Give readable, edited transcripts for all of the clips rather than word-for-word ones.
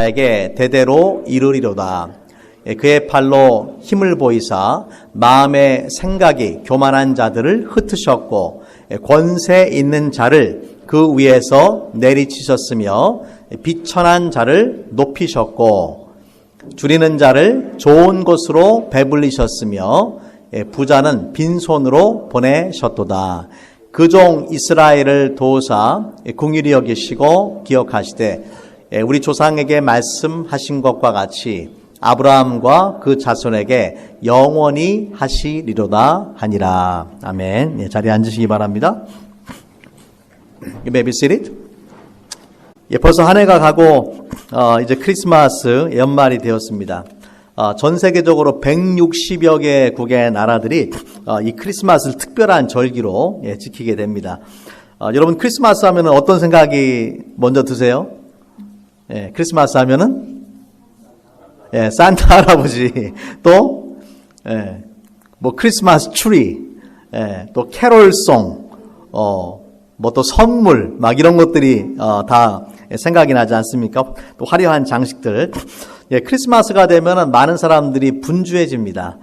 자에게 대대로 이르리로다. 그의 팔로 힘을 보이사 마음의 생각이 교만한 자들을 흩으셨고 권세 있는 자를 그 위에서 내리치셨으며 비천한 자를 높이셨고 줄이는 자를 좋은 곳으로 배불리셨으며 부자는 빈손으로 보내셨도다. 그 종 이스라엘을 도우사 긍휼히 여기시고 기억하시되 우리 조상에게 말씀하신 것과 같이 아브라함과 그 자손에게 영원히 하시리로다 하니라. 아멘. 자리에 앉으시기 바랍니다. You may be seated. 벌써 한 해가 가고 이제 크리스마스 연말이 되었습니다. 전 세계적으로 160여 개국의 나라들이 이 크리스마스를 특별한 절기로 지키게 됩니다. 여러분 크리스마스 하면은 어떤 생각이 먼저 드세요? 크리스마스 하면은 산타 할아버지, 또 뭐 크리스마스 트리, 또 캐롤송, 뭐 또 선물 막 이런 것들이 다 생각이 나지 않습니까? 또 화려한 장식들. 크리스마스가 되면은 많은 사람들이 분주해집니다.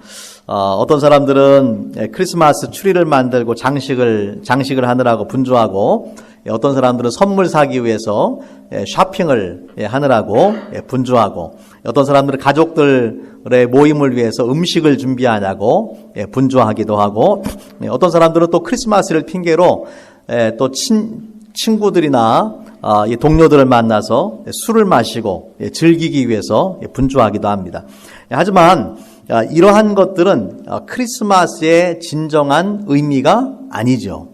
어떤 사람들은 크리스마스 트리를 만들고 장식을 하느라고 분주하고, 어떤 사람들은 선물 사기 위해서 쇼핑을 하느라고 분주하고, 어떤 사람들은 가족들의 모임을 위해서 음식을 준비하냐고 분주하기도 하고, 어떤 사람들은 또 크리스마스를 핑계로 또 친구들이나 동료들을 만나서 술을 마시고 즐기기 위해서 분주하기도 합니다. 하지만 이러한 것들은 크리스마스의 진정한 의미가 아니죠.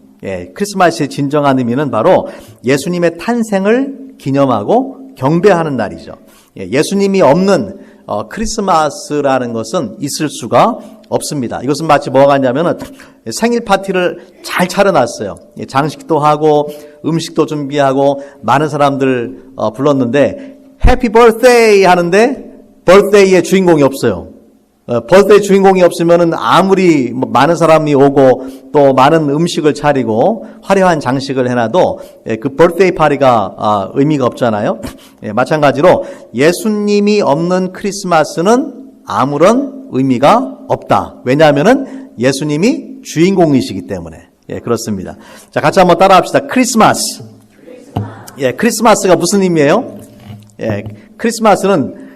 크리스마스의 진정한 의미는 바로 예수님의 탄생을 기념하고 경배하는 날이죠. 예수님이 없는 크리스마스라는 것은 있을 수가 없습니다. 이것은 마치 뭐가 같냐면은 생일 파티를 잘 차려놨어요. 장식도 하고 음식도 준비하고 많은 사람들 불렀는데 해피 버스데이 하는데 버스데이의 주인공이 없어요. 버스데이 주인공이 없으면은 아무리 많은 사람이 오고 또 많은 음식을 차리고 화려한 장식을 해놔도 그 버스데이 파티가 의미가 없잖아요. 마찬가지로 예수님이 없는 크리스마스는 아무런 의미가 없다. 왜냐하면은 예수님이 주인공이시기 때문에. 그렇습니다. 자, 같이 한번 따라합시다. 크리스마스. 크리스마스가 무슨 의미예요? 크리스마스는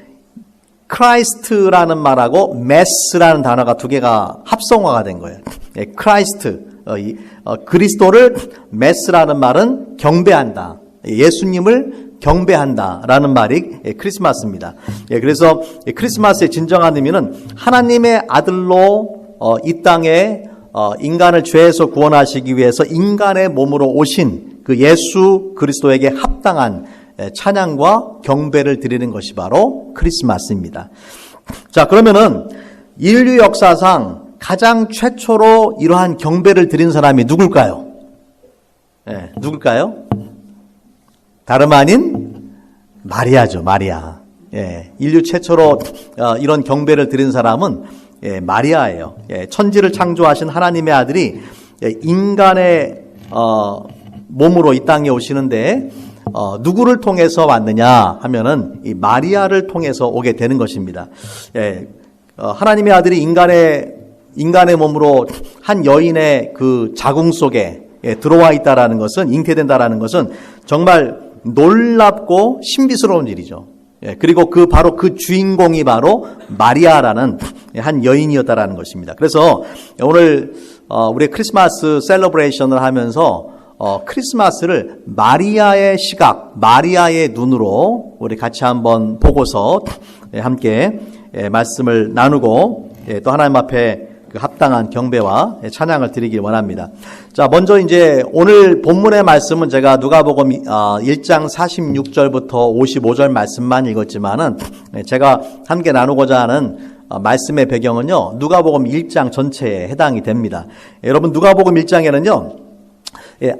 크라이스트라는 말하고 메스라는 단어가 두 개가 합성화가 된 거예요. 크라이스트, 그리스도를 메스라는 말은 경배한다. 예수님을 경배한다라는 말이 크리스마스입니다. 그래서 크리스마스의 진정한 의미는 하나님의 아들로 이 땅에 인간을 죄에서 구원하시기 위해서 인간의 몸으로 오신 그 예수 그리스도에게 합당한 찬양과 경배를 드리는 것이 바로 크리스마스입니다. 자, 그러면은 인류 역사상 가장 최초로 이러한 경배를 드린 사람이 누굴까요? 누굴까요? 다름 아닌 마리아죠, 마리아. 인류 최초로 이런 경배를 드린 사람은 마리아예요. 천지를 창조하신 하나님의 아들이 인간의 몸으로 이 땅에 오시는데 누구를 통해서 왔느냐 하면은 이 마리아를 통해서 오게 되는 것입니다. 하나님의 아들이 인간의 몸으로 한 여인의 그 자궁 속에 들어와 있다라는 것은, 잉태된다라는 것은 정말 놀랍고 신비스러운 일이죠. 그리고 바로 그 주인공이 바로 마리아라는 한 여인이었다라는 것입니다. 그래서 오늘 우리 크리스마스 셀러브레이션을 하면서 크리스마스를 마리아의 시각, 마리아의 눈으로 우리 같이 한번 보고서 함께 말씀을 나누고 또 하나님 앞에 그 합당한 경배와 찬양을 드리길 원합니다. 자, 먼저 이제 오늘 본문의 말씀은 제가 누가복음 1장 46절부터 55절 말씀만 읽었지만은 제가 함께 나누고자 하는 말씀의 배경은요, 누가복음 1장 전체에 해당이 됩니다. 여러분, 누가복음 1장에는요,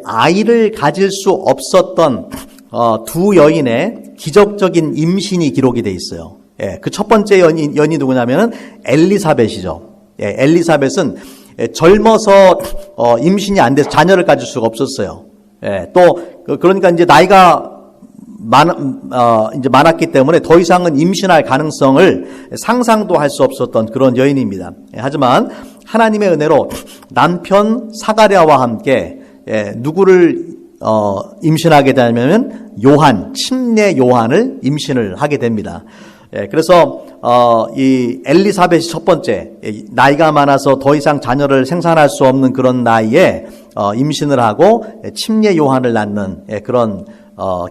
아이를 가질 수 없었던 두 여인의 기적적인 임신이 기록이 돼 있어요. 그 첫 번째 여인이 누구냐면은 엘리사벳이죠. 엘리사벳은 젊어서 임신이 안 돼서 자녀를 가질 수가 없었어요. 또 그러니까 이제 나이가 이제 많았기 때문에 더 이상은 임신할 가능성을 상상도 할 수 없었던 그런 여인입니다. 하지만 하나님의 은혜로 남편 사가랴와 함께 누구를 임신하게 되냐면 침례 요한을 임신을 하게 됩니다. 그래서 이 엘리사벳이 첫 번째, 나이가 많아서 더 이상 자녀를 생산할 수 없는 그런 나이에 임신을 하고 침례 요한을 낳는 그런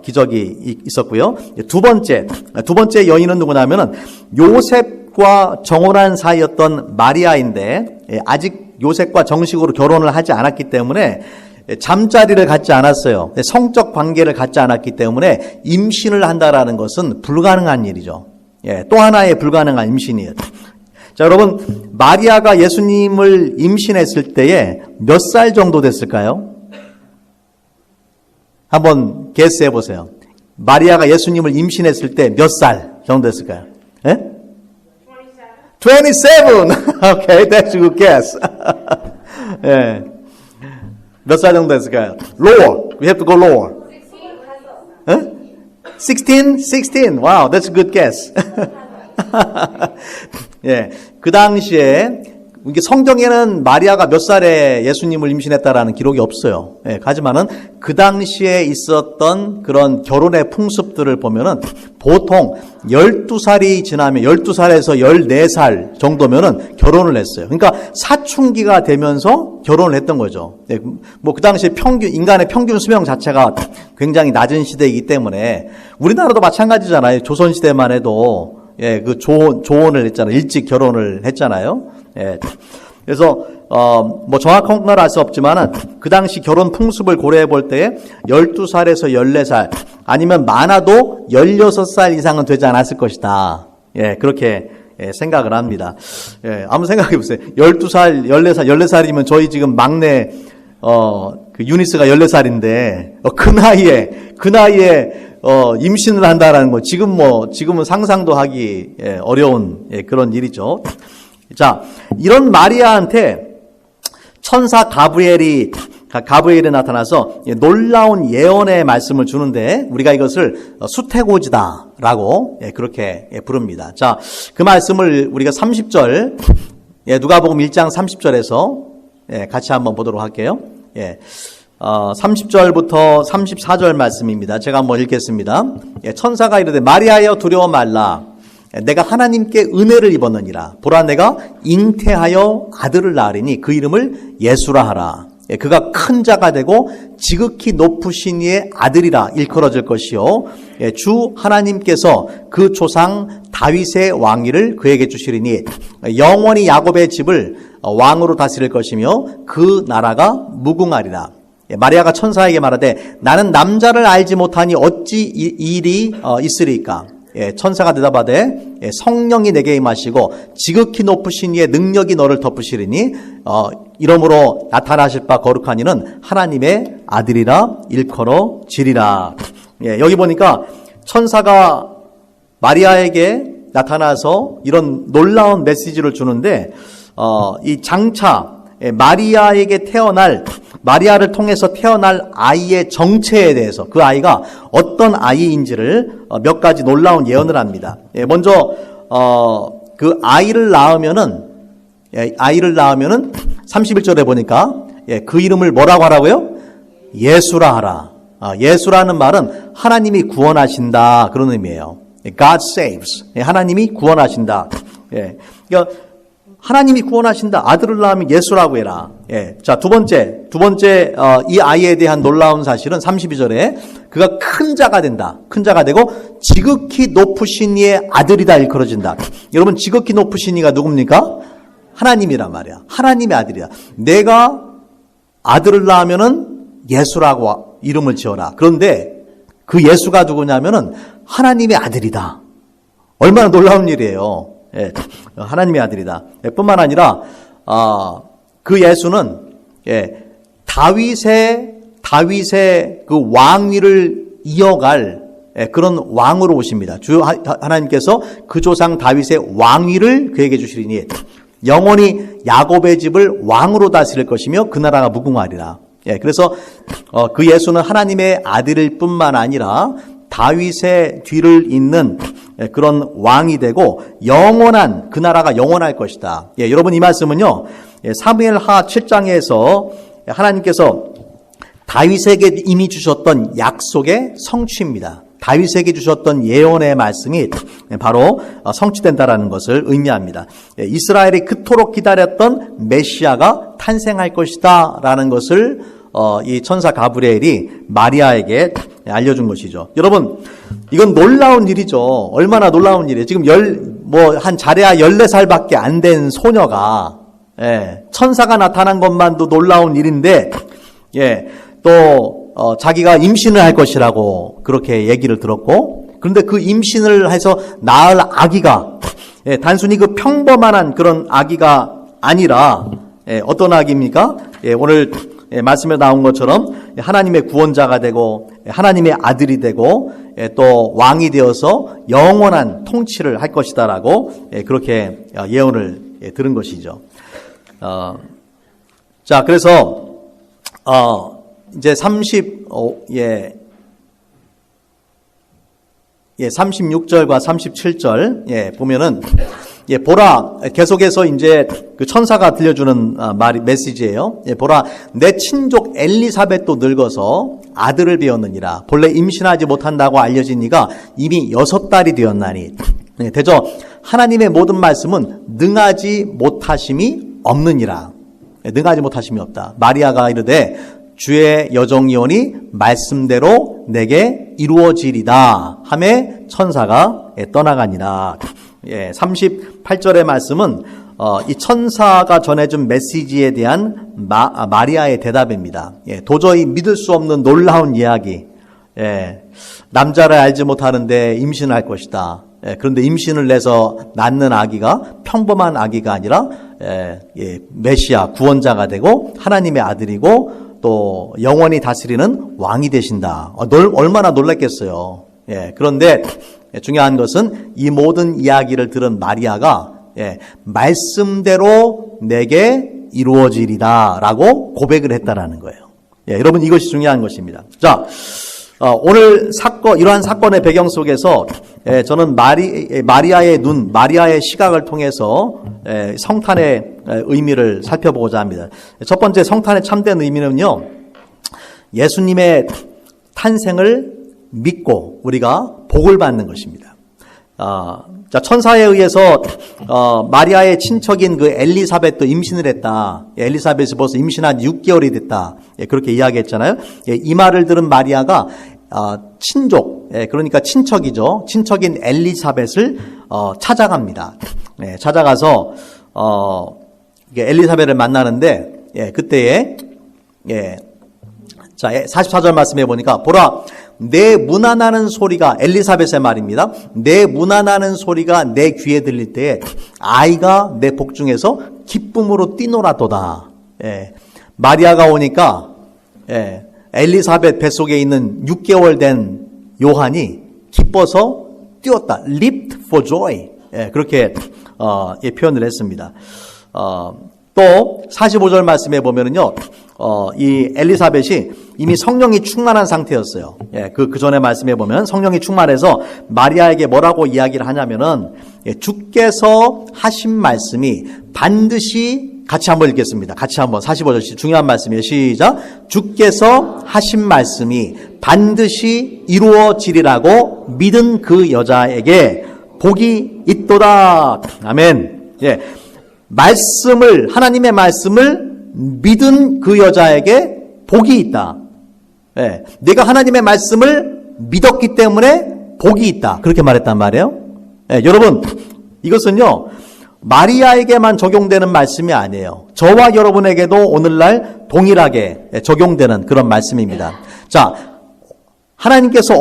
기적이 있었고요. 두 번째 여인은 누구냐면은 요셉과 정혼한 사이였던 마리아인데, 아직 요셉과 정식으로 결혼을 하지 않았기 때문에 잠자리를 갖지 않았어요. 성적 관계를 갖지 않았기 때문에 임신을 한다라는 것은 불가능한 일이죠. 또 하나의 불가능한 임신이에요. 자, 여러분, 마리아가 예수님을 임신했을 때에 몇 살 정도 됐을까요? 한번 게스해 보세요. 마리아가 예수님을 임신했을 때 몇 살 정도 됐을까요? 27. Okay, that's a good guess. 예. 몇 살 정도 됐을까요? Lower. We have to go lower. 16? Wow, that's a good guess. 예. 그 당시에 이게 성경에는 마리아가 몇 살에 예수님을 임신했다라는 기록이 없어요. 예, 하지만은 그 당시에 있었던 그런 결혼의 풍습들을 보면은 보통 12살이 지나면 12살에서 14살 정도면은 결혼을 했어요. 그러니까 사춘기가 되면서 결혼을 했던 거죠. 예, 뭐 그 당시에 인간의 평균 수명 자체가 굉장히 낮은 시대이기 때문에 우리나라도 마찬가지잖아요. 조선시대만 해도 예, 그 조혼을 했잖아요. 일찍 결혼을 했잖아요. 예. 그래서, 뭐 정확한 건 알 수 없지만은 그 당시 결혼 풍습을 고려해 볼 때에 12살에서 14살 아니면 많아도 16살 이상은 되지 않았을 것이다. 예, 그렇게 생각을 합니다. 예, 한번 생각해 보세요. 12살, 14살이면 저희 지금 막내, 그 유니스가 14살인데, 그 나이에 임신을 한다라는 거, 지금은 상상도 하기 어려운 그런 일이죠. 자, 이런 마리아한테 천사 가브리엘이 나타나서 놀라운 예언의 말씀을 주는데 우리가 이것을 수태고지다라고 그렇게 부릅니다. 자, 그 말씀을 우리가 30절, 누가복음 1장 30절에서 같이 한번 보도록 할게요. 30절부터 34절 말씀입니다. 제가 한번 읽겠습니다. 천사가 이르되 마리아여 두려워 말라. 내가 하나님께 은혜를 입었느니라. 보라 내가 잉태하여 아들을 낳으리니 그 이름을 예수라 하라. 그가 큰 자가 되고 지극히 높으신 이의 아들이라 일컬어질 것이요. 주 하나님께서 그 조상 다윗의 왕위를 그에게 주시리니 영원히 야곱의 집을 왕으로 다스릴 것이며 그 나라가 무궁하리라. 마리아가 천사에게 말하되 나는 남자를 알지 못하니 어찌 이 일이 있으리까. 천사가 대답하되 성령이 내게 임하시고 지극히 높으신 이의 능력이 너를 덮으시리니 이러므로 나타나실 바 거룩한 이는 하나님의 아들이라 일컬어지리라. 여기 보니까 천사가 마리아에게 나타나서 이런 놀라운 메시지를 주는데 이 장차 마리아를 통해서 태어날 아이의 정체에 대해서 그 아이가 어떤 아이인지를 몇 가지 놀라운 예언을 합니다. 먼저 그 아이를 낳으면은 31절에 보니까 그 이름을 뭐라고 하라고요? 예수라 하라. 예수라는 말은 하나님이 구원하신다 그런 의미예요. God saves. 하나님이 구원하신다. 그러니까 하나님이 구원하신다. 아들을 낳으면 예수라고 해라. 자, 두 번째, 이 아이에 대한 놀라운 사실은 32절에 그가 큰 자가 된다. 큰 자가 되고 지극히 높으신 이의 아들이다 일컬어진다. 여러분, 지극히 높으신 이가 누굽니까? 하나님이란 말이야. 하나님의 아들이야. 내가 아들을 낳으면은 예수라고 이름을 지어라. 그런데 그 예수가 누구냐면은 하나님의 아들이다. 얼마나 놀라운 일이에요. 하나님의 아들이다. 뿐만 아니라 그 예수는 다윗의 그 왕위를 이어갈 그런 왕으로 오십니다. 주 하나님께서 그 조상 다윗의 왕위를 그에게 주시리니 영원히 야곱의 집을 왕으로 다스릴 것이며 그 나라가 무궁하리라. 그래서 그 예수는 하나님의 아들일 뿐만 아니라 다윗의 뒤를 잇는 그런 왕이 되고 영원한 그 나라가 영원할 것이다. 여러분 이 말씀은요. 사무엘하 7장에서 하나님께서 다윗에게 이미 주셨던 약속의 성취입니다. 다윗에게 주셨던 예언의 말씀이 바로 성취된다라는 것을 의미합니다. 이스라엘이 그토록 기다렸던 메시아가 탄생할 것이다 라는 것을 이 천사 가브리엘이 마리아에게 알려준 것이죠. 여러분, 이건 놀라운 일이죠. 얼마나 놀라운 일이에요. 지금 한 자레야 14살밖에 안 된 소녀가, 천사가 나타난 것만도 놀라운 일인데, 또, 자기가 임신을 할 것이라고 그렇게 얘기를 들었고, 그런데 그 임신을 해서 낳을 아기가, 단순히 그 평범한 그런 아기가 아니라, 어떤 아기입니까? 오늘 말씀에 나온 것처럼 하나님의 구원자가 되고 하나님의 아들이 되고 또 왕이 되어서 영원한 통치를 할 것이다라고 그렇게 예언을 들은 것이죠. 자, 그래서 이제 36절과 37절 보면은 보라, 계속해서 이제 그 천사가 들려주는 메시지예요. 보라, 내 친족 엘리사벳도 늙어서 아들을 배었느니라. 본래 임신하지 못한다고 알려진 이가 이미 6달이 되었나니. 대저 하나님의 모든 말씀은 능하지 못하심이 없느니라. 능하지 못하심이 없다. 마리아가 이르되 주의 여종이오니 말씀대로 내게 이루어지리다 하매 천사가 떠나가니라. 38절의 말씀은 이 천사가 전해준 메시지에 대한 마리아의 대답입니다. 도저히 믿을 수 없는 놀라운 이야기. 남자를 알지 못하는데 임신할 것이다. 그런데 임신을 내서 낳는 아기가 평범한 아기가 아니라 메시아 구원자가 되고 하나님의 아들이고 또 영원히 다스리는 왕이 되신다. 얼마나 놀랐겠어요. 그런데 중요한 것은 이 모든 이야기를 들은 마리아가 말씀대로 내게 이루어지리다 라고 고백을 했다라는 거예요. 여러분 이것이 중요한 것입니다. 자, 오늘 이러한 사건의 배경 속에서 저는 마리아의 눈, 마리아의 시각을 통해서 성탄의 의미를 살펴보고자 합니다. 첫 번째 성탄의 참된 의미는요, 예수님의 탄생을 믿고 우리가 복을 받는 것입니다. 자, 천사에 의해서 마리아의 친척인 그 엘리사벳도 임신을 했다. 엘리사벳이 벌써 임신한 6개월이 됐다. 그렇게 이야기했잖아요. 이 말을 들은 마리아가 친족, 그러니까 친척이죠. 친척인 엘리사벳을 찾아갑니다. 찾아가서 엘리사벳을 만나는데 그때에 자, 44절 말씀해 보니까 보라, 내 문안하는 소리가, 엘리사벳의 말입니다. 내 문안하는 소리가 내 귀에 들릴 때에 아이가 내 복중에서 기쁨으로 뛰노라도다. 마리아가 오니까 엘리사벳 뱃속에 있는 6개월 된 요한이 기뻐서 뛰었다. leaped for joy. 그렇게 표현을 했습니다. 또 45절 말씀해 보면은요, 이 엘리사벳이 이미 성령이 충만한 상태였어요. 그 전에 말씀해 보면 성령이 충만해서 마리아에게 뭐라고 이야기를 하냐면은 주께서 하신 말씀이 반드시, 같이 한번 읽겠습니다. 같이 한번 45절 중요한 말씀이에요. 시작. 주께서 하신 말씀이 반드시 이루어지리라고 믿은 그 여자에게 복이 있도다. 아멘. 하나님의 말씀을 믿은 그 여자에게 복이 있다. 내가 하나님의 말씀을 믿었기 때문에 복이 있다. 그렇게 말했단 말이에요. 여러분, 이것은요, 마리아에게만 적용되는 말씀이 아니에요. 저와 여러분에게도 오늘날 동일하게 적용되는 그런 말씀입니다. 자, 하나님께서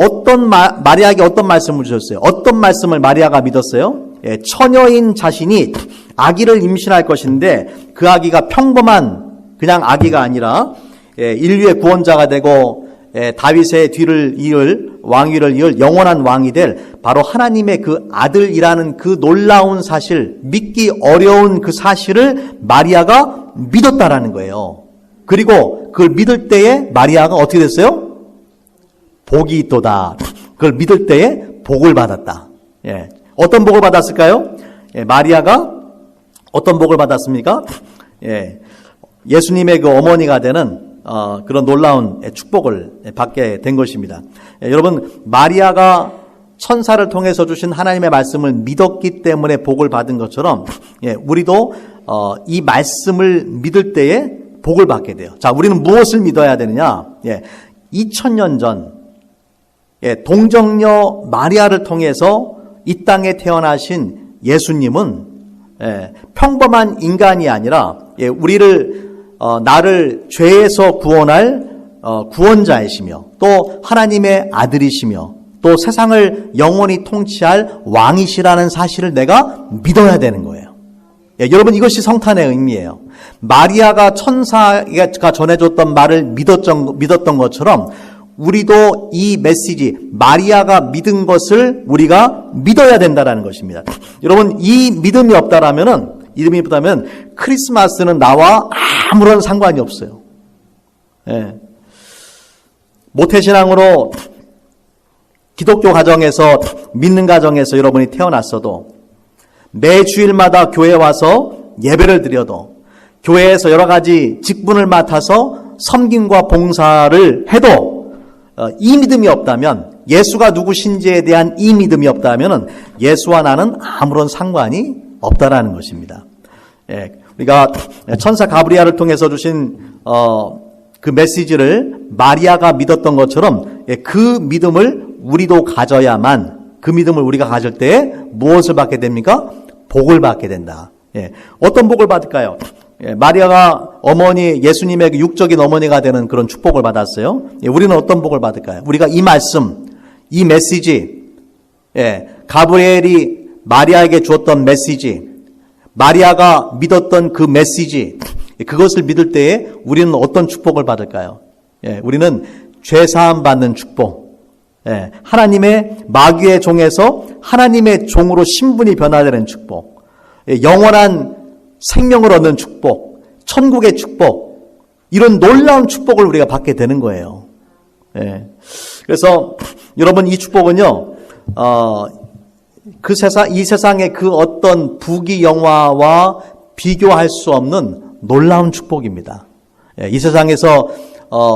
마리아에게 어떤 말씀을 주셨어요? 어떤 말씀을 마리아가 믿었어요? 처녀인 자신이 아기를 임신할 것인데 그 아기가 평범한 그냥 아기가 아니라 인류의 구원자가 되고 다윗의 뒤를 이을, 왕위를 이을 영원한 왕이 될 바로 하나님의 그 아들이라는 그 놀라운 사실, 믿기 어려운 그 사실을 마리아가 믿었다라는 거예요. 그리고 그걸 믿을 때에 마리아가 어떻게 됐어요? 복이 있도다. 그걸 믿을 때에 복을 받았다. 예. 어떤 복을 받았을까요? 예, 마리아가 어떤 복을 받았습니까? 예. 예수님의 그 어머니가 되는 그런 놀라운 축복을 받게 된 것입니다. 예, 여러분, 마리아가 천사를 통해서 주신 하나님의 말씀을 믿었기 때문에 복을 받은 것처럼, 예, 우리도 이 말씀을 믿을 때에 복을 받게 돼요. 자, 우리는 무엇을 믿어야 되느냐? 예, 2000년 전, 예, 동정녀 마리아를 통해서 이 땅에 태어나신 예수님은, 예, 평범한 인간이 아니라, 예, 나를 죄에서 구원할 구원자이시며, 또 하나님의 아들이시며, 또 세상을 영원히 통치할 왕이시라는 사실을 내가 믿어야 되는 거예요. 예, 여러분, 이것이 성탄의 의미예요. 마리아가 천사가 전해줬던 말을 믿었던 것처럼 우리도 이 메시지, 마리아가 믿은 것을 우리가 믿어야 된다는 것입니다. 여러분, 이 믿음이 없다면 크리스마스는 나와 아무런 상관이 없어요. 예. 모태신앙으로 기독교 가정에서, 믿는 가정에서 여러분이 태어났어도, 매 주일마다 교회에 와서 예배를 드려도, 교회에서 여러 가지 직분을 맡아서 섬김과 봉사를 해도 이 믿음이 없다면, 예수가 누구신지에 대한 이 믿음이 없다면 예수와 나는 아무런 상관이 없다라는 것입니다. 예, 우리가 천사 가브리엘을 통해서 주신 그 메시지를 마리아가 믿었던 것처럼, 예, 그 믿음을 우리도 가져야만, 그 믿음을 우리가 가질 때에 무엇을 받게 됩니까? 복을 받게 된다. 예, 어떤 복을 받을까요? 예, 마리아가 예수님의 육적인 어머니가 되는 그런 축복을 받았어요. 예, 우리는 어떤 복을 받을까요? 우리가 이 말씀, 이 메시지, 예, 가브리엘이 마리아에게 주었던 메시지, 마리아가 믿었던 그 메시지, 그것을 믿을 때에 우리는 어떤 축복을 받을까요? 예, 우리는 죄사함 받는 축복, 예, 하나님의 마귀의 종에서 하나님의 종으로 신분이 변화되는 축복, 예, 영원한 생명을 얻는 축복, 천국의 축복, 이런 놀라운 축복을 우리가 받게 되는 거예요. 예. 그래서 여러분, 이 축복은요, 이 세상의 그 어떤 부귀 영화와 비교할 수 없는 놀라운 축복입니다. 예, 이 세상에서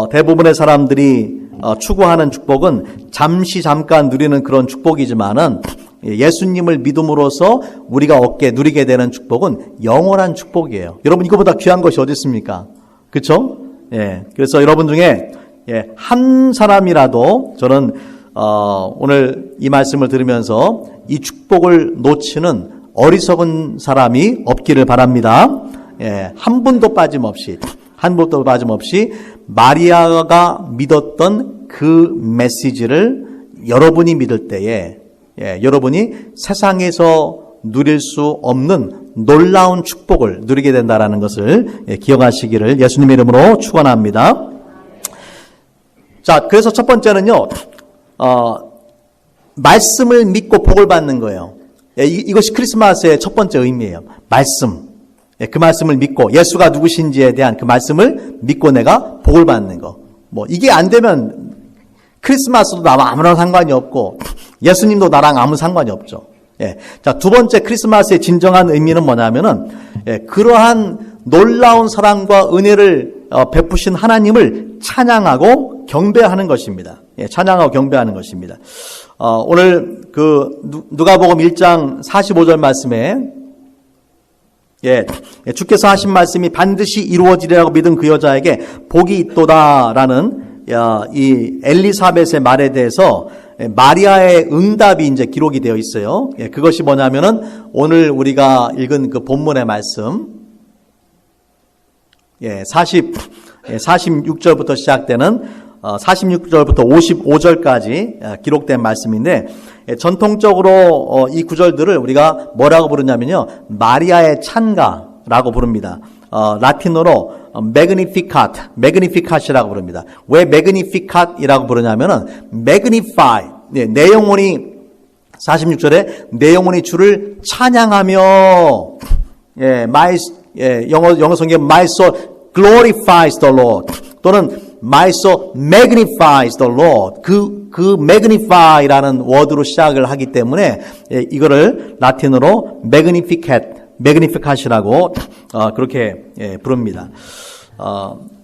대부분의 사람들이 추구하는 축복은 잠깐 누리는 그런 축복이지만은, 예수님을 믿음으로써 우리가 누리게 되는 축복은 영원한 축복이에요. 여러분, 이거보다 귀한 것이 어디 있습니까? 그렇죠? 예. 그래서 여러분 중에, 예, 한 사람이라도 저는 오늘 이 말씀을 들으면서 이 축복을 놓치는 어리석은 사람이 없기를 바랍니다. 예, 한 분도 빠짐없이 마리아가 믿었던 그 메시지를 여러분이 믿을 때에, 예, 여러분이 세상에서 누릴 수 없는 놀라운 축복을 누리게 된다는 것을, 예, 기억하시기를 예수님의 이름으로 축원합니다. 자, 그래서 첫 번째는요, 말씀을 믿고 복을 받는 거예요. 예, 이것이 크리스마스의 첫 번째 의미예요. 말씀. 예, 그 말씀을 믿고, 예수가 누구신지에 대한 그 말씀을 믿고 내가 복을 받는 거. 이게 안 되면 크리스마스도 나와 아무런 상관이 없고, 예수님도 나랑 아무 상관이 없죠. 예. 자, 두 번째 크리스마스의 진정한 의미는 뭐냐면은, 예, 그러한 놀라운 사랑과 은혜를 베푸신 하나님을 찬양하고 경배하는 것입니다. 예, 찬양하고 경배하는 것입니다. 오늘 누가복음 1장 45절 말씀에, 예, 주께서 하신 말씀이 반드시 이루어지리라고 믿은 그 여자에게 복이 있도다라는 이 엘리사벳의 말에 대해서 마리아의 응답이 이제 기록이 되어 있어요. 예, 그것이 뭐냐면은 오늘 우리가 읽은 그 본문의 말씀, 예, 46절부터 시작되는 46절부터 55절까지 기록된 말씀인데, 전통적으로 이 구절들을 우리가 뭐라고 부르냐면요, 마리아의 찬가라고 부릅니다. 라틴어로 magnificat이라고 부릅니다. 왜 magnificat이라고 부르냐면은 magnify, 네, 내 영혼이 46절에 내 영혼이 주를 찬양하며, 예, 영어 성경 my soul glorifies the Lord, 또는 my soul magnifies the Lord. 그 그 magnify라는 워드로 시작을 하기 때문에 이거를 라틴어로 magnificat이라고 그렇게 부릅니다.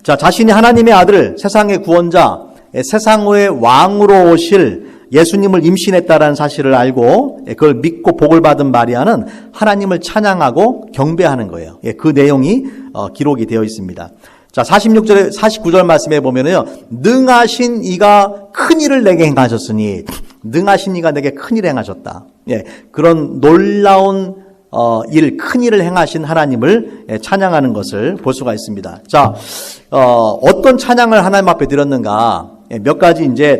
자, 자신이 하나님의 아들, 세상의 구원자, 세상의 왕으로 오실 예수님을 임신했다라는 사실을 알고 그걸 믿고 복을 받은 마리아는 하나님을 찬양하고 경배하는 거예요. 그 내용이 기록이 되어 있습니다. 자, 46절에 49절 말씀해 보면은요. 능하신 이가 큰 일을 내게 행하셨으니 능하신 이가 내게 큰 일을 행하셨다. 그런 놀라운 큰 일을 행하신 하나님을 찬양하는 것을 볼 수가 있습니다. 자, 어떤 찬양을 하나님 앞에 드렸는가? 몇 가지 이제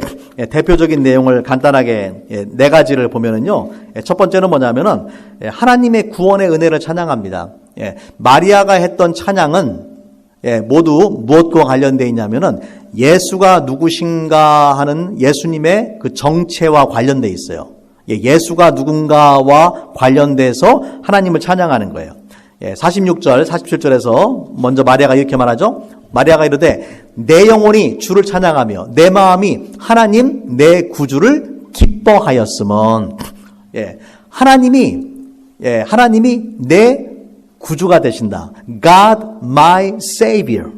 대표적인 내용을 간단하게 네 가지를 보면은요. 첫 번째는 뭐냐면은 하나님의 구원의 은혜를 찬양합니다. 마리아가 했던 찬양은 모두 무엇과 관련되어 있냐면은 예수가 누구신가 하는 예수님의 그 정체와 관련되어 있어요. 예수가 누군가와 관련돼서 하나님을 찬양하는 거예요. 46절, 47절에서 먼저 마리아가 이렇게 말하죠. 마리아가 이르되 내 영혼이 주를 찬양하며 내 마음이 하나님 내 구주를 기뻐하였음은 하나님이 내 구주가 되신다. God my Savior.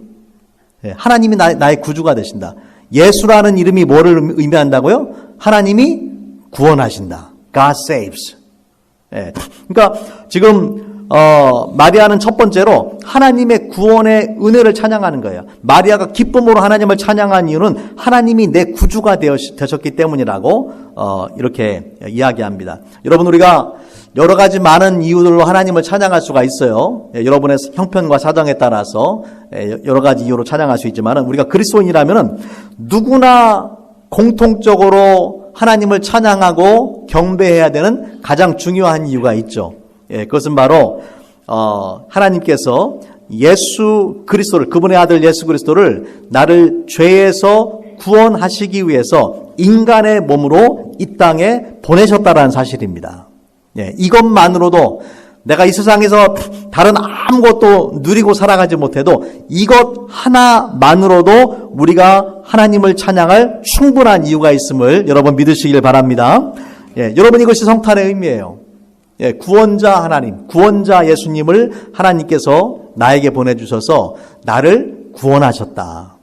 하나님이 나의 구주가 되신다. 예수라는 이름이 뭐를 의미한다고요? 하나님이 구원하신다. God saves. 그러니까 지금 마리아는 첫 번째로 하나님의 구원의 은혜를 찬양하는 거예요. 마리아가 기쁨으로 하나님을 찬양한 이유는 하나님이 내 구주가 되셨기 때문이라고 이렇게 이야기합니다. 여러분, 우리가 여러 가지 많은 이유들로 하나님을 찬양할 수가 있어요. 여러분의 형편과 사정에 따라서 여러 가지 이유로 찬양할 수 있지만 우리가 그리스도인이라면 누구나 공통적으로 하나님을 찬양하고 경배해야 되는 가장 중요한 이유가 있죠. 그것은 바로 하나님께서 예수 그리스도를, 그분의 아들 예수 그리스도를 나를 죄에서 구원하시기 위해서 인간의 몸으로 이 땅에 보내셨다라는 사실입니다. 이것만으로도 내가 이 세상에서 다른 아무것도 누리고 살아가지 못해도 이것 하나만으로도 우리가 하나님을 찬양할 충분한 이유가 있음을 여러분 믿으시길 바랍니다. 여러분, 이것이 성탄의 의미예요. 구원자 하나님, 구원자 예수님을 하나님께서 나에게 보내주셔서 나를 구원하셨다.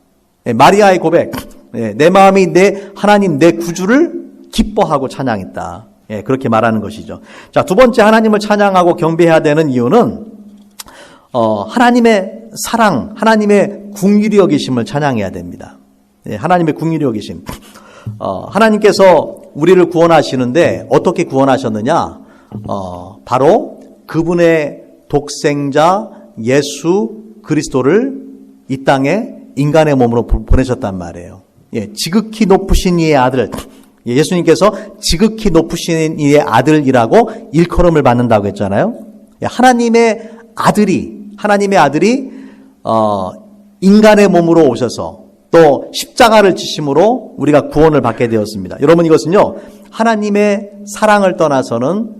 마리아의 고백, 내 마음이 하나님 내 구주를 기뻐하고 찬양했다. 그렇게 말하는 것이죠. 자, 두 번째 하나님을 찬양하고 경배해야 되는 이유는 하나님의 사랑, 하나님의 긍휼히 여기심을 찬양해야 됩니다. 하나님의 긍휼히 여기심. 하나님께서 우리를 구원하시는데 어떻게 구원하셨느냐? 바로 그분의 독생자 예수 그리스도를 이 땅에 인간의 몸으로 보내셨단 말이에요. 지극히 높으신 이의 아들, 예수님께서 지극히 높으신 이의 아들이라고 일컬음을 받는다고 했잖아요. 하나님의 아들이 인간의 몸으로 오셔서 또 십자가를 지심으로 우리가 구원을 받게 되었습니다. 여러분, 이것은요 하나님의 사랑을 떠나서는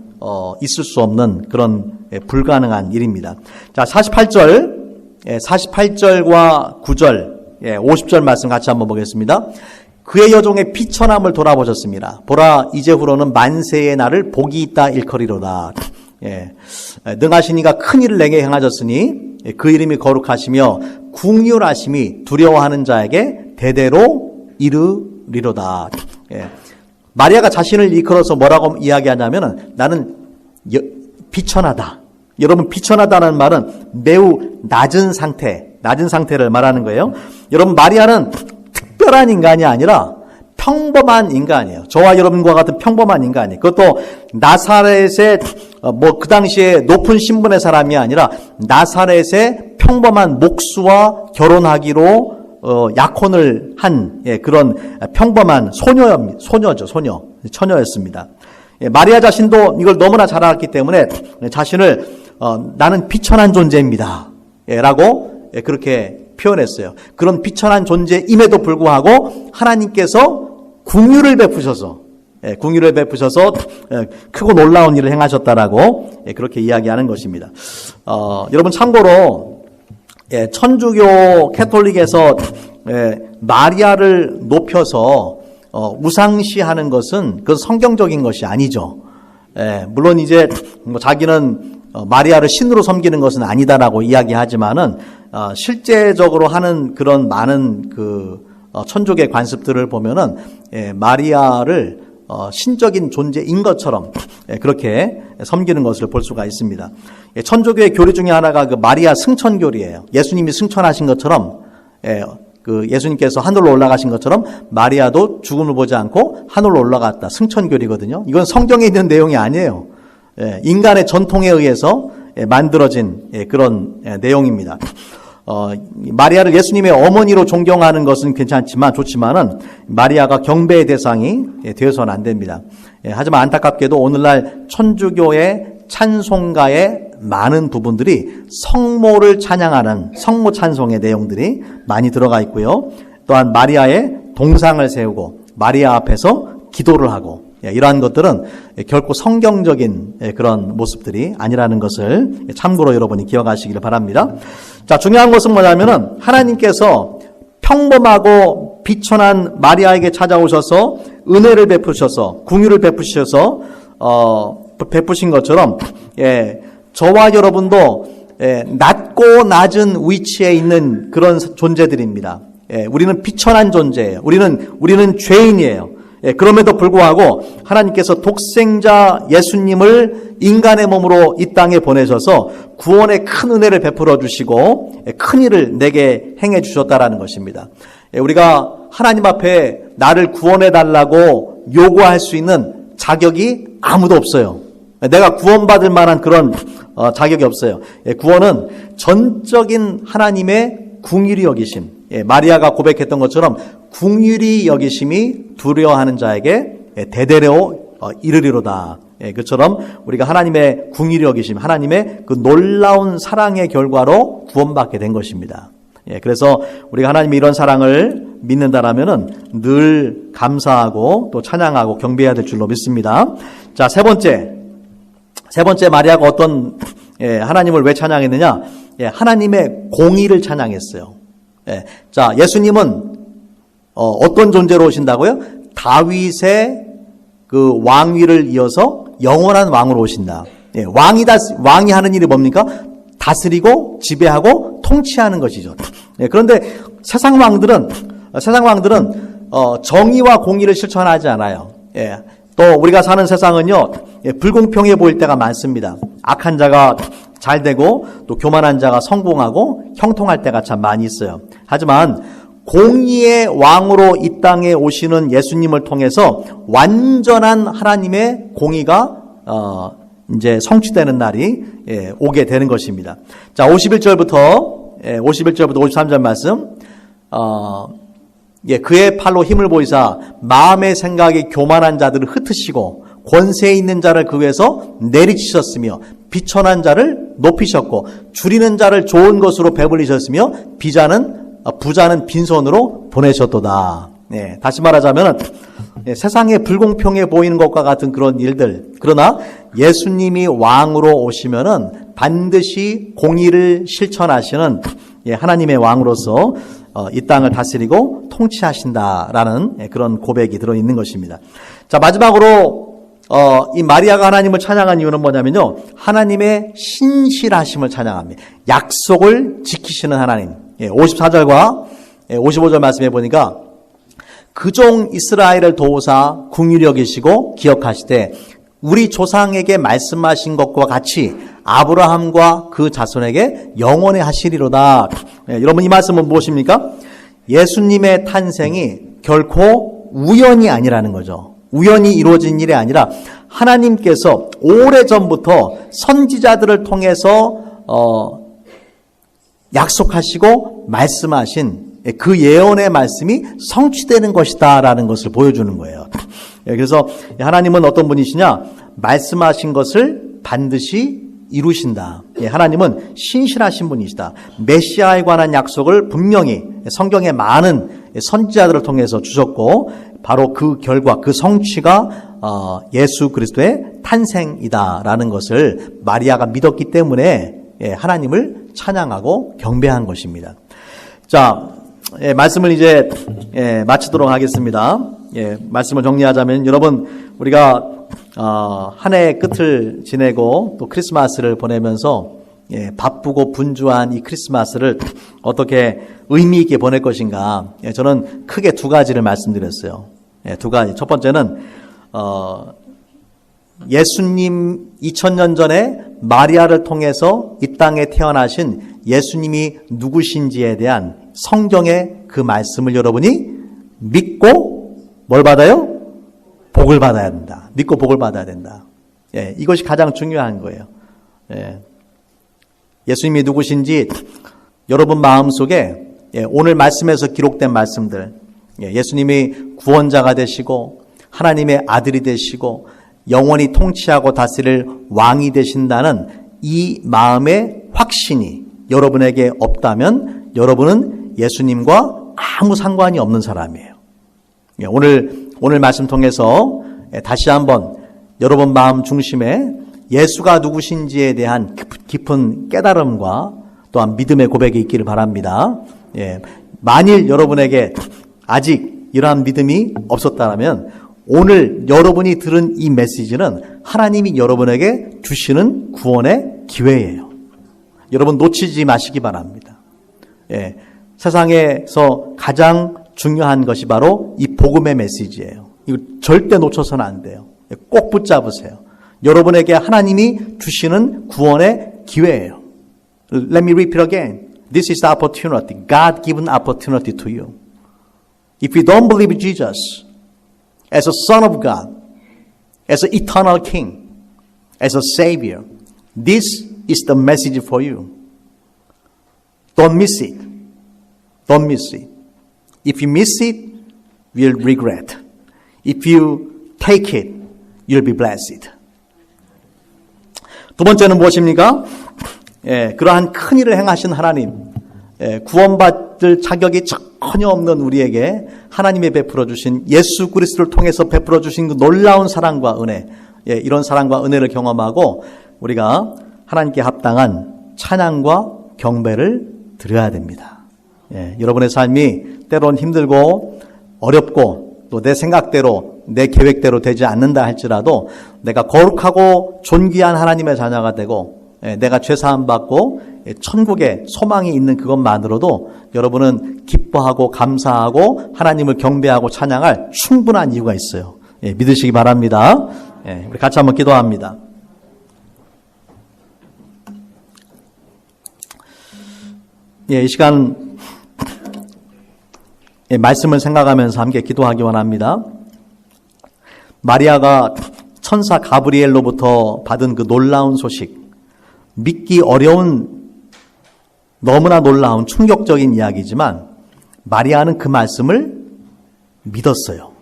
있을 수 없는 그런 불가능한 일입니다. 자, 48절과 9절, 50절 말씀 같이 한번 보겠습니다. 그의 여종의 비천함을 돌아보셨습니다. 보라, 이제후로는 만세의 날을 복이 있다 일컬이로다. 능하신 이가 큰 일을 내게 행하셨으니 그 이름이 거룩하시며 궁휼하심이 두려워하는 자에게 대대로 이르리로다. 마리아가 자신을 이끌어서 뭐라고 이야기하냐면 나는 비천하다. 여러분, 비천하다는 말은 매우 낮은 상태를 말하는 거예요. 여러분, 마리아는 특별한 인간이 아니라 평범한 인간이에요. 저와 여러분과 같은 평범한 인간이에요. 그것도 나사렛의 그 당시에 높은 신분의 사람이 아니라 나사렛의 평범한 목수와 결혼하기로 약혼을 한 그런 평범한 처녀였습니다. 마리아 자신도 이걸 너무나 잘 알았기 때문에 자신을 나는 비천한 존재입니다 라고 그렇게 표현했어요. 그런 비천한 존재임에도 불구하고 하나님께서 긍휼을 베푸셔서 크고 놀라운 일을 행하셨다라고 그렇게 이야기하는 것입니다. 여러분, 참고로 천주교 캐톨릭에서 마리아를 높여서 우상시하는 것은 그건 성경적인 것이 아니죠. 물론 이제 자기는 마리아를 신으로 섬기는 것은 아니다라고 이야기하지만은 실제적으로 하는 그런 많은 천주교 관습들을 보면은 마리아를 신적인 존재인 것처럼 그렇게 섬기는 것을 볼 수가 있습니다. 천주교의 교리 중에 하나가 그 마리아 승천교리예요. 예수님이 승천하신 것처럼 예수님께서 하늘로 올라가신 것처럼 마리아도 죽음을 보지 않고 하늘로 올라갔다. 승천교리거든요. 이건 성경에 있는 내용이 아니에요. 인간의 전통에 의해서 만들어진 그런 내용입니다. 마리아를 예수님의 어머니로 존경하는 것은 좋지만은 마리아가 경배의 대상이 되어서는 안 됩니다. 하지만 안타깝게도 오늘날 천주교의 찬송가의 많은 부분들이 성모를 찬양하는 성모 찬송의 내용들이 많이 들어가 있고요. 또한 마리아의 동상을 세우고 마리아 앞에서 기도를 하고 이러한 것들은 결코 성경적인 그런 모습들이 아니라는 것을 참고로 여러분이 기억하시기를 바랍니다. 자, 중요한 것은 뭐냐면은 하나님께서 평범하고 비천한 마리아에게 찾아오셔서 은혜를 베푸셔서 긍휼을 베푸셔서 베푸신 것처럼 저와 여러분도 낮고 낮은 위치에 있는 그런 존재들입니다. 우리는 비천한 존재예요. 우리는 죄인이에요. 그럼에도 불구하고 하나님께서 독생자 예수님을 인간의 몸으로 이 땅에 보내셔서 구원의 큰 은혜를 베풀어 주시고 큰 일을 내게 행해 주셨다라는 것입니다. 우리가 하나님 앞에 나를 구원해 달라고 요구할 수 있는 자격이 아무도 없어요. 내가 구원받을 만한 그런 자격이 없어요. 구원은 전적인 하나님의 긍휼히 여기심, 마리아가 고백했던 것처럼 긍휼히 여기심이 두려워하는 자에게 대대로 이르리로다. 그처럼 우리가 하나님의 긍휼히 여기심, 하나님의 그 놀라운 사랑의 결과로 구원받게 된 것입니다. 그래서 우리가 하나님의 이런 사랑을 믿는다라면은 늘 감사하고 또 찬양하고 경배해야 될 줄로 믿습니다. 자, 세 번째 마리아가 어떤 하나님을 왜 찬양했느냐? 하나님의 공의를 찬양했어요. 자, 예수님은 어떤 존재로 오신다고요? 다윗의 그 왕위를 이어서 영원한 왕으로 오신다. 왕이 하는 일이 뭡니까? 다스리고 지배하고 통치하는 것이죠. 그런데 세상 왕들은 정의와 공의를 실천하지 않아요. 또 우리가 사는 세상은요, 불공평해 보일 때가 많습니다. 악한 자가 잘 되고 또 교만한 자가 성공하고 형통할 때가 참 많이 있어요. 하지만 공의의 왕으로 이 땅에 오시는 예수님을 통해서 완전한 하나님의 공의가 이제 성취되는 날이 오게 되는 것입니다. 자, 51절부터 53절 말씀. 그의 팔로 힘을 보이사 마음의 생각이 교만한 자들을 흩으시고 권세 있는 자를 그 위에서 내리치셨으며 비천한 자를 높이셨고 줄이는 자를 좋은 것으로 배불리셨으며 부자는 빈손으로 보내셨도다. 다시 말하자면 세상에 불공평해 보이는 것과 같은 그런 일들, 그러나 예수님이 왕으로 오시면은 반드시 공의를 실천하시는 하나님의 왕으로서 이 땅을 다스리고 통치하신다라는 그런 고백이 들어있는 것입니다. 자, 마지막으로 이 마리아가 하나님을 찬양한 이유는 뭐냐면요, 하나님의 신실하심을 찬양합니다. 약속을 지키시는 하나님. 54절과 55절 말씀해 보니까 그 종 이스라엘을 도우사 긍휼히 여기시고 기억하시되 우리 조상에게 말씀하신 것과 같이 아브라함과 그 자손에게 영원히 하시리로다. 여러분, 이 말씀은 무엇입니까? 예수님의 탄생이 결코 우연이 아니라는 거죠. 우연히 이루어진 일이 아니라 하나님께서 오래전부터 선지자들을 통해서 약속하시고 말씀하신 그 예언의 말씀이 성취되는 것이다라는 것을 보여주는 거예요. 그래서 하나님은 어떤 분이시냐? 말씀하신 것을 반드시 이루신다. 하나님은 신실하신 분이시다. 메시아에 관한 약속을 분명히 성경의 많은 선지자들을 통해서 주셨고 바로 그 결과, 그 성취가 예수 그리스도의 탄생이다라는 것을 마리아가 믿었기 때문에 하나님을 찬양하고 경배한 것입니다. 자, 말씀을 이제 마치도록 하겠습니다. 말씀을 정리하자면 여러분 우리가 한 해의 끝을 지내고 또 크리스마스를 보내면서 바쁘고 분주한 이 크리스마스를 어떻게 의미 있게 보낼 것인가. 저는 크게 두 가지를 말씀드렸어요. 두 가지. 첫 번째는 예수님 2000년 전에 마리아를 통해서 이 땅에 태어나신 예수님이 누구신지에 대한 성경의 그 말씀을 여러분이 믿고 뭘 받아요? 복을 받아야 된다. 믿고 복을 받아야 된다. 이것이 가장 중요한 거예요. 예수님이 누구신지 여러분 마음속에 오늘 말씀에서 기록된 말씀들, 예수님이 구원자가 되시고 하나님의 아들이 되시고 영원히 통치하고 다스릴 왕이 되신다는 이 마음의 확신이 여러분에게 없다면 여러분은 예수님과 아무 상관이 없는 사람이에요. 오늘 말씀 통해서 다시 한번 여러분 마음 중심에 예수가 누구신지에 대한 깊은 깨달음과 또한 믿음의 고백이 있기를 바랍니다. 만일 여러분에게 아직 이러한 믿음이 없었다면 오늘 여러분이 들은 이 메시지는 하나님이 여러분에게 주시는 구원의 기회예요. 여러분 놓치지 마시기 바랍니다. 세상에서 가장 중요한 것이 바로 이 복음의 메시지예요. 이거 절대 놓쳐서는 안 돼요. 꼭 붙잡으세요. 여러분에게 하나님이 주시는 구원의 기회예요. Let me repeat again. This is the opportunity. God-given opportunity to you. If you don't believe Jesus as a Son of God, as an eternal King, as a Savior, this is the message for you. Don't miss it. Don't miss it. If you miss it, you'll regret. If you take it, you'll be blessed. 두 번째는 무엇입니까? 그러한 큰 일을 행하신 하나님, 구원받을 자격이 전혀 없는 우리에게 하나님의 베풀어 주신 예수 그리스도를 통해서 베풀어 주신 그 놀라운 사랑과 은혜, 이런 사랑과 은혜를 경험하고 우리가 하나님께 합당한 찬양과 경배를 드려야 됩니다. 여러분의 삶이 때론 힘들고 어렵고 또 내 생각대로 내 계획대로 되지 않는다 할지라도 내가 거룩하고 존귀한 하나님의 자녀가 되고 내가 죄사함 받고 천국에 소망이 있는 그것만으로도 여러분은 기뻐하고 감사하고 하나님을 경배하고 찬양할 충분한 이유가 있어요. 믿으시기 바랍니다. 우리 같이 한번 기도합니다. 이 시간 말씀을 생각하면서 함께 기도하기 원합니다. 마리아가 천사 가브리엘로부터 받은 그 놀라운 소식, 믿기 어려운 너무나 놀라운 충격적인 이야기지만 마리아는 그 말씀을 믿었어요.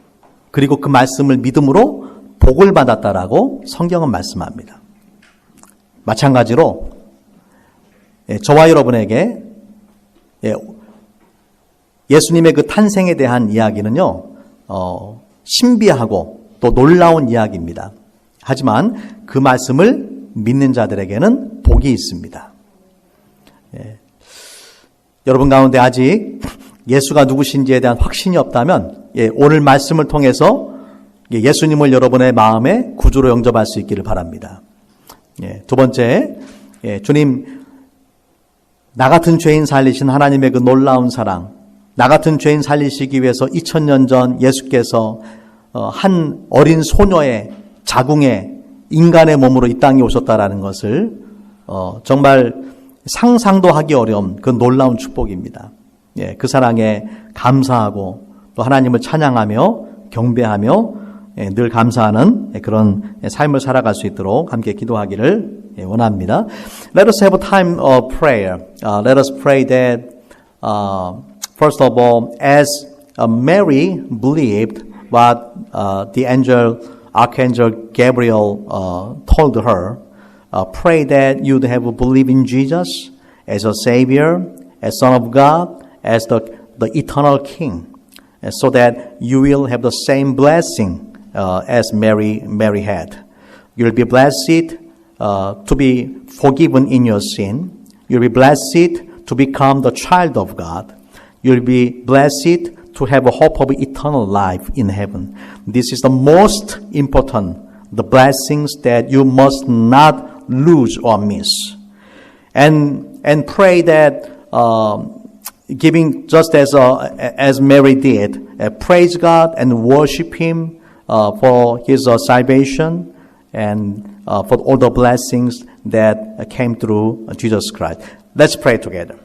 그리고 그 말씀을 믿음으로 복을 받았다라고 성경은 말씀합니다. 마찬가지로 저와 여러분에게 예수님의 그 탄생에 대한 이야기는요, 신비하고 또 놀라운 이야기입니다. 하지만 그 말씀을 믿는 자들에게는 복이 있습니다. 여러분 가운데 아직 예수가 누구신지에 대한 확신이 없다면 오늘 말씀을 통해서 예수님을 여러분의 마음에 구주로 영접할 수 있기를 바랍니다. 두 번째, 주님, 나 같은 죄인 살리신 하나님의 그 놀라운 사랑, 나 같은 죄인 살리시기 위해서 2000년 전 예수께서 한 어린 소녀의 자궁에 인간의 몸으로 이 땅에 오셨다라는 것을 정말 상상도 하기 어려운 그 놀라운 축복입니다. 그 사랑에 감사하고 또 하나님을 찬양하며 경배하며 늘 감사하는 그런 삶을 살아갈 수 있도록 함께 기도하기를 원합니다. Let us have a time of prayer. Let us pray that first of all, as Mary believed what the Archangel Gabriel told her, pray that you'd have a believe in Jesus as a Savior, as Son of God, as the eternal King, so that you will have the same blessing as Mary had. You'll be blessed to be forgiven in your sin. You'll be blessed to become the child of God. You'll be blessed to have a hope of eternal life in heaven. This is the most important, the blessings that you must not lose or miss. And pray that giving just as Mary did, praise God and worship Him for His salvation and for all the blessings that came through Jesus Christ. Let's pray together.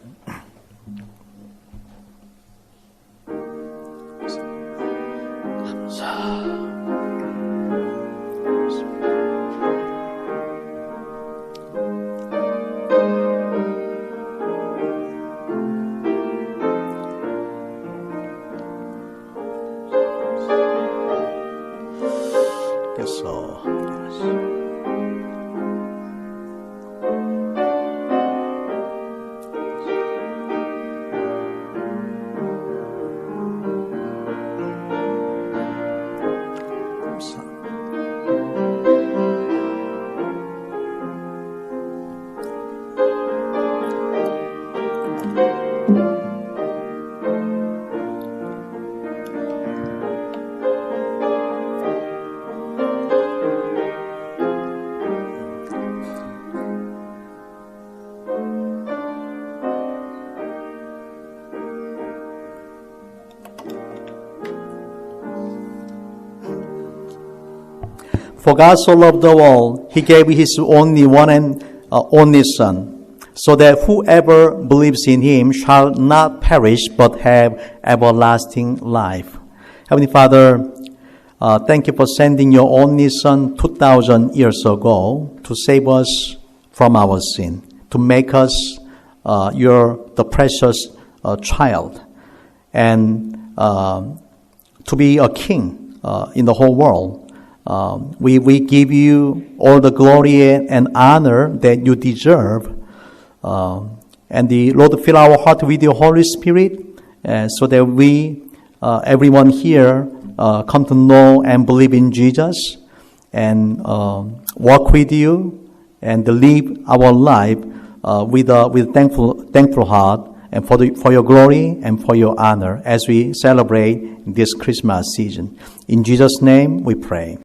Yes, Lord. Yes. For God so loved the world, He gave His only one and only Son, so that whoever believes in Him shall not perish but have everlasting life. Heavenly Father, thank you for sending your only Son 2,000 years ago to save us from our sin, to make us the precious child, and to be a king in the whole world. We give you all the glory and honor that you deserve. And the Lord, fill our heart with your Holy Spirit so that we, everyone here, come to know and believe in Jesus and walk with you and live our life with thankful heart and for your glory and for your honor as we celebrate this Christmas season. In Jesus' name we pray.